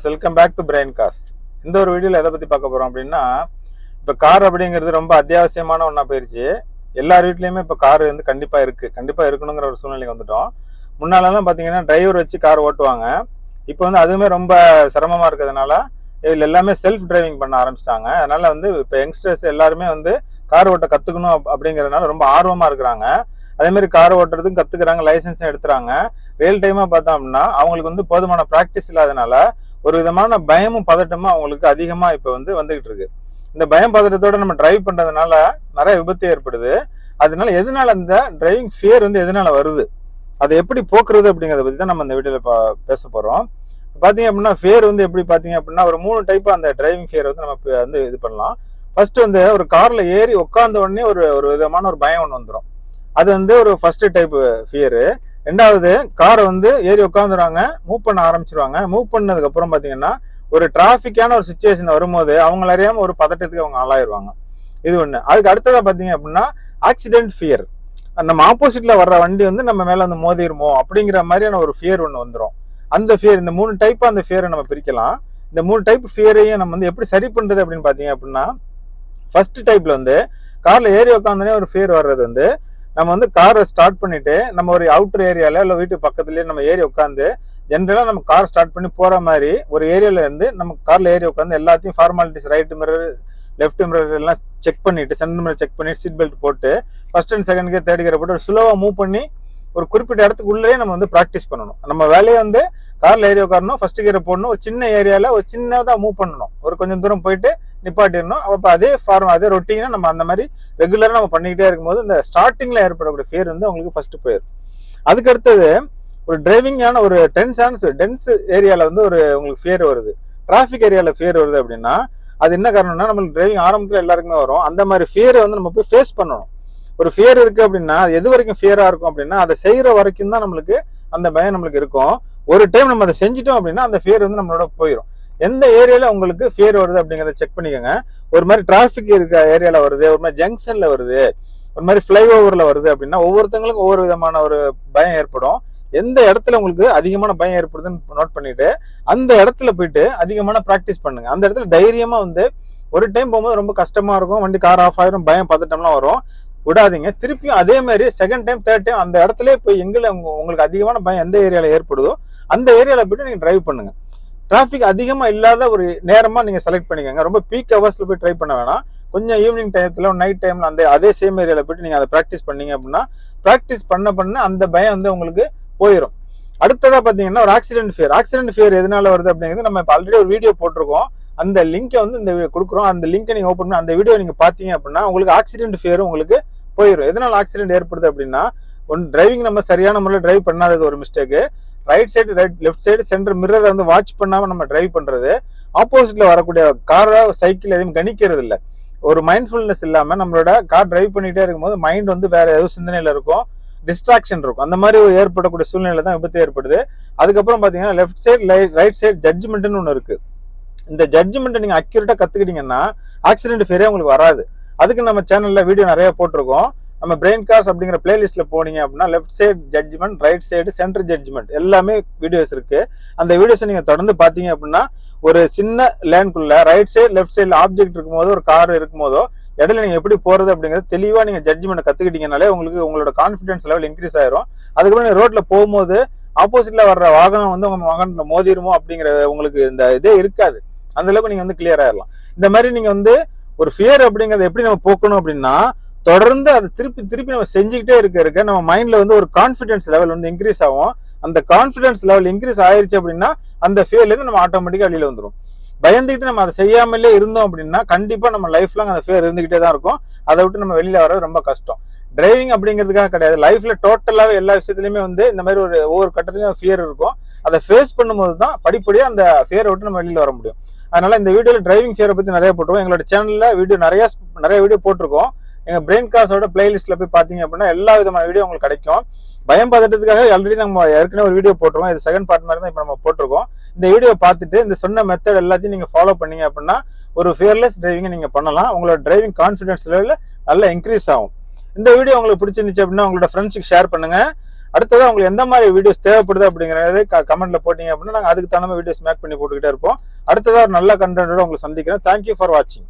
Viewers, welcome back to brain cast. இந்த ஒரு வீடியோவில் எதை பற்றி பார்க்க போகிறோம் அப்படின்னா, இப்போ கார் அப்படிங்கிறது ரொம்ப அத்தியாவசியமான ஒன்றா போயிடுச்சு. எல்லார் வீட்லேயுமே இப்போ கார் வந்து கண்டிப்பாக இருக்கணுங்கிற ஒரு சூழ்நிலைக்கு வந்துட்டோம். முன்னாலெல்லாம் பார்த்தீங்கன்னா டிரைவர் வச்சு கார் ஓட்டுவாங்க. இப்போ வந்து அதுவுமே ரொம்ப சிரமமாக இருக்கிறதுனால இதில் எல்லாமே செல்ஃப் டிரைவிங் பண்ண ஆரம்பிச்சிட்டாங்க. அதனால் வந்து இப்போ யங்ஸ்டர்ஸ் எல்லாருமே வந்து கார் ஓட்ட கற்றுக்கணும் அப்படிங்கிறதுனால ரொம்ப ஆர்வமாக இருக்கிறாங்க. அதேமாதிரி கார் ஓட்டுறதும் கற்றுக்குறாங்க, லைசன்ஸும் எடுத்துறாங்க. ரியல் டைமாக பார்த்தோம் அப்படின்னா அவங்களுக்கு வந்து போதுமான ப்ராக்டிஸ் இல்லாதனால ஒரு விதமான பயமும் பதட்டமும் அவங்களுக்கு அதிகமாக இப்போ வந்துகிட்டு இருக்கு. இந்த பயம் பதட்டத்தோட நம்ம டிரைவ் பண்ணுறதுனால நிறைய விபத்து ஏற்படுது. அதனால எதனால இந்த டிரைவிங் ஃபியர் வந்து எதனால வருது, அதை எப்படி போக்குறது அப்படிங்கிறத பற்றி தான் நம்ம இந்த வீடியோவில் பேச போகிறோம். பார்த்தீங்க அப்படின்னா ஃபியர் வந்து எப்படி பார்த்தீங்க அப்படின்னா ஒரு 3 டைப்பாக அந்த டிரைவிங் ஃபியர் வந்து நம்ம வந்து இது பண்ணலாம். ஃபர்ஸ்ட் வந்து ஒரு காரில் ஏறி உட்காந்த உடனே ஒரு விதமான ஒரு பயம் ஒன்று வந்துடும். அது வந்து ஒரு ஃபர்ஸ்ட் டைப் ஃபியரு. ரெண்டாவது, காரை வந்து ஏறி உட்காந்துருவாங்க, மூவ் பண்ண ஆரம்பிச்சிருவாங்க. மூவ் பண்ணதுக்கு அப்புறம் பார்த்தீங்கன்னா ஒரு டிராஃபிக்கான ஒரு சுச்சுவேஷன் வரும்போது அவங்கள அறியாம ஒரு பதட்டத்துக்கு அவங்க ஆளாயிருவாங்க. இது ஒன்று. அதுக்கு அடுத்ததா பார்த்தீங்க அப்படின்னா ஆக்சிடென்ட் ஃபியர். நம்ம ஆப்போசிட்ல வர்ற வண்டி வந்து நம்ம மேல வந்து மோதிருமோ அப்படிங்கிற மாதிரியான ஒரு ஃபியர் ஒன்று வந்துடும். அந்த ஃபியர், இந்த 3 டைப்பா அந்த ஃபியரை நம்ம பிரிக்கலாம். இந்த 3 டைப் ஃபியரையும் நம்ம வந்து எப்படி சரி பண்றது அப்படின்னு பார்த்தீங்க அப்படின்னா, ஃபர்ஸ்ட் டைப்ல வந்து கார்ல ஏறி உட்காந்தோடனே ஒரு ஃபியர் வர்றது வந்து, நம்ம வந்து காரை ஸ்டார்ட் பண்ணிட்டு நம்ம ஒரு அவுட்டர் ஏரியால இல்லை வீட்டு பக்கத்துலேயே நம்ம ஏறி உட்காந்து ஜென்ரலாக நம்ம கார் ஸ்டார்ட் பண்ணி போகிற மாதிரி ஒரு ஏரியால இருந்து நம்ம காரில் ஏறி உட்காந்து எல்லாத்தையும் formalities, right mirror, left mirror எல்லாம் செக் பண்ணிட்டு, சென்டர் மிரர் செக் பண்ணிட்டு, சீட் பெல்ட் போட்டு first and second gear, third gear போட்டு ஒரு ஸ்லோவாக மூவ் பண்ணி ஒரு குறிப்பிட்ட இடத்துக்குள்ளே நம்ம வந்து ப்ராக்டிஸ் பண்ணணும். நம்ம வேலையை வந்து காரில் ஏறி உட்காரணும், ஃபர்ஸ்ட் கியரை போடணும், ஒரு சின்ன ஏரியாவில் ஒரு சின்னதாக மூவ் பண்ணணும், ஒரு கொஞ்சம் தூரம் போயிட்டு நிப்பாட்டிடணும். அப்போ அதே அதே ரொட்டீனா நம்ம அந்த மாதிரி ரெகுலராக நம்ம பண்ணிக்கிட்டே இருக்கும்போது இந்த ஸ்டார்டிங்ல ஏற்படக்கூடிய ஃபியர் வந்து உங்களுக்கு ஃபர்ஸ்ட் போயிடும். அதுக்கு அடுத்தது ஒரு டிரைவிங்கான ஒரு டென்ஸ் ஏரியாவில் வந்து உங்களுக்கு ஃபியர் வருது, டிராஃபிக் ஏரியாவில் ஃபியர் வருது அப்படின்னா அது என்ன காரணம்னா, நம்மளுக்கு டிரைவிங் ஆரம்பத்தில் எல்லாருக்குமே வரும். அந்த மாதிரி ஃபியரை வந்து நம்ம போய் ஃபேஸ் பண்ணணும். ஒரு ஃபியர் இருக்கு அப்படின்னா அது எது வரைக்கும் ஃபியரா இருக்கும் அப்படின்னா, அதை செய்யற வரைக்கும் தான் நம்மளுக்கு அந்த பயம் நம்மளுக்கு இருக்கும். ஒரு டைம் நம்ம அதை செஞ்சிட்டோம் அப்படின்னா அந்த ஃபியர் வந்து நம்மளோட போயிடும். எந்த ஏரியால உங்களுக்கு ஃபியர் வருது அப்படிங்கிறத செக் பண்ணிக்கோங்க. ஒரு மாதிரி டிராஃபிக் இருக்க ஏரியால வருது, ஒரு மாதிரி ஜங்ஷன்ல வருது, ஒரு மாதிரி ஃபிளைஓவர்ல வருது அப்படின்னா ஒவ்வொருத்தங்களுக்கும் ஒவ்வொரு விதமான ஒரு பயம் ஏற்படும். எந்த இடத்துல உங்களுக்கு அதிகமான பயம் ஏற்படுதுன்னு நோட் பண்ணிட்டு அந்த இடத்துல போயிட்டு அதிகமான ப்ராக்டிஸ் பண்ணுங்க. அந்த இடத்துல தைரியமா வந்து ஒரு டைம் போகும்போது ரொம்ப கஷ்டமா இருக்கும், வண்டி கார் ஆஃப் ஆயிரும், பயம் பதட்டம்லாம் வரும், விடாதீங்க. திருப்பியும் அதே மாதிரி செகண்ட் டைம், தேர்ட் டைம் அந்த இடத்துல போய் எங்களை உங்களுக்கு அதிகமான பயம் எந்த ஏரியால ஏற்படுதோ அந்த ஏரியால போயிட்டு நீங்க டிரைவ் பண்ணுங்க. டிராஃபிக் அதிகமா இல்லாத ஒரு நேரமா நீங்க செலக்ட் பண்ணிக்கோங்க. ரொம்ப பீக் ஹவர்ஸ்ல போய் ட்ரை பண்ண வேணாம். கொஞ்சம் ஈவினிங் டைத்துல, நைட் டைம்ல அதே சேம் ஏரியால போயிட்டு நீங்க அதை ப்ராக்டிஸ் பண்ணீங்க அப்படின்னா ப்ராக்டிஸ் பண்ண அந்த பயம் வந்து உங்களுக்கு போயிடும். அடுத்ததா பாத்தீங்கன்னா ஒரு ஆக்சிடென்ட் ஃபியர் எதனால வருது அப்படிங்கிறது நம்ம இப்போ ஆல்ரெடி ஒரு வீடியோ போட்டிருக்கோம். அந்த லிங்கை வந்து இந்த கொடுக்குறோம். அந்த லிங்கை நீங்க ஓப்பன் பண்ணி அந்த வீடியோ நீங்க பாத்தீங்க அப்படின்னா உங்களுக்கு ஆக்சிடென்ட் ஃபியர் உங்களுக்கு போயிடும். எதனால ஆக்சிடென்ட் ஏற்படுது அப்படின்னா, டிரைவிங் நம்ம சரியான முறையில் டிரைவ் பண்ணாதது ஒரு mistake, right side, left side, centre மிரரை வந்து வாட்ச் பண்ணாம நம்ம டிரைவ் பண்றது, ஆப்போசிட்ல வரக்கூடிய காரை, சைக்கிள் எதுவும் கணிக்கிறது இல்லை, ஒரு மைண்ட்ஃபுல்னஸ் இல்லாம நம்மளோட கார் டிரைவ் பண்ணிட்டே இருக்கும்போது மைண்ட் வந்து வேற ஏதோ சிந்தனையில இருக்கும், டிஸ்ட்ராக்ஷன் இருக்கும். அந்த மாதிரி ஏற்படக்கூடிய சூழ்நிலை தான் விபத்து ஏற்படுது. அதுக்கப்புறம் பாத்தீங்கன்னா லெஃப்ட் சைடு, ரைட் சைடு ஜட்ஜ்மெண்ட்னு ஒன்று இருக்கு. இந்த ஜட்ஜ்மெண்ட் நீங்க அக்யூரேட்டா கத்துக்கிட்டீங்கன்னா ஆக்சிடென்ட் ஃபியரே உங்களுக்கு வராது. அதுக்கு நம்ம சேனல்ல வீடியோ நிறைய போட்டிருக்கோம். நம்ம பிரெயின் காஸ்ட் அப்படிங்கிற பிளேலிஸ்ட்ல போனீங்க அப்படின்னா left side judgment, right side centre judgment எல்லாமே வீடியோஸ் இருக்கு. அந்த வீடியோஸை நீங்க தொடர்ந்து பாத்தீங்க அப்படின்னா ஒரு சின்ன லேன்குள்ள ரைட் சைடு, லெஃப்ட் சைடுல ஆப்ஜெக்ட் இருக்கும்போதோ ஒரு கார் இருக்கும்போதோ இடையில நீங்க எப்படி போறது அப்படிங்கிறது தெளிவா நீங்க ஜட்ஜ்மெண்ட் கத்துக்கிட்டீங்கனாலே உங்களுக்கு உங்களோட கான்ஃபிடன்ஸ் லெவல் இன்க்ரீஸ் ஆயிரும். அதுக்கப்புறம் நீங்க ரோட்ல போகும்போது ஆப்போசிட்ல வர்ற வாகனம் வந்து உங்க வாகனத்துல மோதிருமோ அப்படிங்கிற உங்களுக்கு இந்த இதே இருக்காது. அந்த அளவுக்கு நீங்க வந்து கிளியர் ஆயிடலாம். இந்த மாதிரி நீங்க வந்து ஒரு ஃபியர் அப்படிங்கறத எப்படி நம்ம போக்கணும் அப்படின்னா, தொடர்ந்து அதை திருப்பி நம்ம செஞ்சுக்கிட்டே இருக்க நம்ம மைண்ட்ல வந்து ஒரு கான்ஃபிடன்ஸ் லெவல் வந்து இன்க்ரீஸ் ஆகும். அந்த கான்ஃபிடன்ஸ் லெவல் இன்க்ரீஸ் ஆயிருச்சு அப்படின்னா அந்த ஃபியர்ல இருந்து நம்ம ஆட்டோமேட்டிக்கா வெளியில வந்துடும். பயந்துக்கிட்டு நம்ம அதை செய்யாமலே இருந்தோம் அப்படின்னா கண்டிப்பா நம்ம லைஃப் லாங் அந்த ஃபியர் இருந்துகிட்டே தான் இருக்கும். அதை விட்டு நம்ம வெளியில வர்றது ரொம்ப கஷ்டம். டிரைவிங் அப்படிங்கிறதுக்காக கிடையாது, லைஃப்ல டோட்டலாவே எல்லா விஷயத்துலயுமே வந்து இந்த மாதிரி ஒவ்வொரு கட்டத்திலயும் ஃபியர் இருக்கும். அதை ஃபேஸ் பண்ணும்போது தான் படிப்படியா அந்த ஃபியரை விட்டு நம்ம வெளியில வர முடியும். அதனால இந்த வீடியோல டிரைவிங் ஃபியரை பத்தி நிறைய போட்டிருக்கோம். எங்களோட சேனல்ல வீடியோ நிறைய வீடியோ போட்டிருக்கோம். எங்க பிரெயின் காஸ்டோட பிளேலிஸ்ட்ல போய் பாத்தீங்க அப்படின்னா எல்லா விதமான வீடியோ உங்களுக்கு கிடைக்கும். பயம் பதட்டத்துக்காக ஆல்ரெடி நம்ம ஏற்கனவே ஒரு வீடியோ போட்டிருக்கோம். இது செகண்ட் பார்ட் மாதிரி தான் இப்போ நம்ம போட்டிருக்கோம். இந்த வீடியோ பார்த்துட்டு இந்த சொன்ன மெத்தட் எல்லாத்தையும் நீங்க ஃபாலோ பண்ணீங்க அப்படின்னா ஒரு ஃபியர்லெஸ் டிரைவிங்கை நீங்க பண்ணலாம். உங்களோட டிரைவிங் கான்ஃபிடன்ஸ் லெவலில் நல்லா இன்க்ரீஸ் ஆகும். இந்த வீடியோ உங்களுக்கு பிடிச்சிருந்துச்சு அப்படின்னா உங்களோட ஃப்ரெண்ட்ஸுக்கு ஷேர் பண்ணுங்க. அடுத்ததான் உங்களுக்கு எந்த மாதிரி வீடியோஸ் தேவைப்படுது அப்படிங்கறது கமெண்ட்ல போட்டீங்க அப்படின்னா நாங்கள் அதுக்கு தகுந்த வீடியோஸ் மேக் பண்ணி போட்டுக்கிட்டே இருப்போம். அடுத்ததாக ஒரு நல்ல கண்டென்ட்டோட உங்களை சந்திக்கிறேன். தேங்க்யூ ஃபார் வாட்சிங்.